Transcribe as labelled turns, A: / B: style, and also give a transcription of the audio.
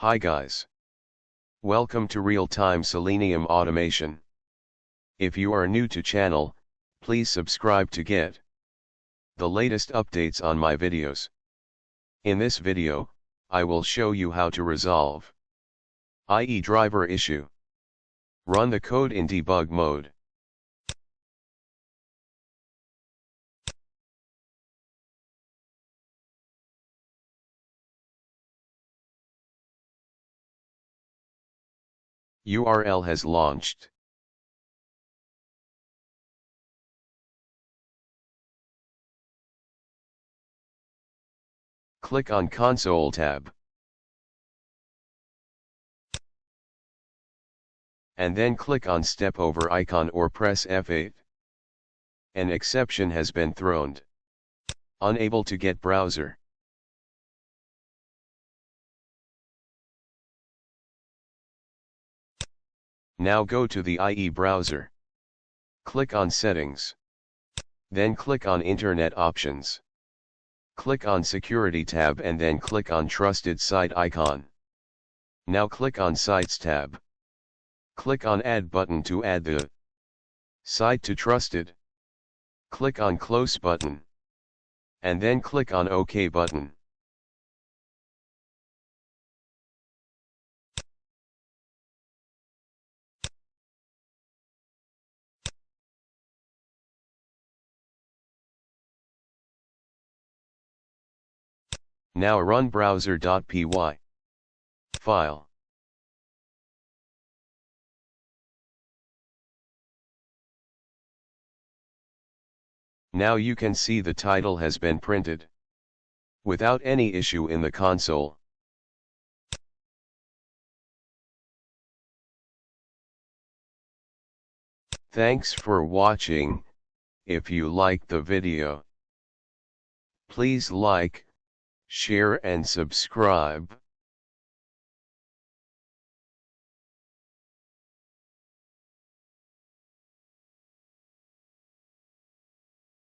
A: Hi guys. Welcome to real-time Selenium automation. If you are new to channel, please subscribe to get the latest updates on my videos. In this video, I will show you how to resolve IE driver issue. Run the code in debug mode. URL has launched. Click on Console tab. And then click on Step Over icon or press F8. An exception has been thrown. Unable to get browser. Now go to the IE browser. Click on Settings. Then click on Internet Options. Click on Security tab and then click on Trusted Site icon. Now click on Sites tab. Click on Add button to add the site to Trusted. Click on Close button. And then click on OK button. Now run browser.py file. Now you can see the title has been printed without any issue in the console. Thanks for watching. If you liked the video, please like, share and subscribe.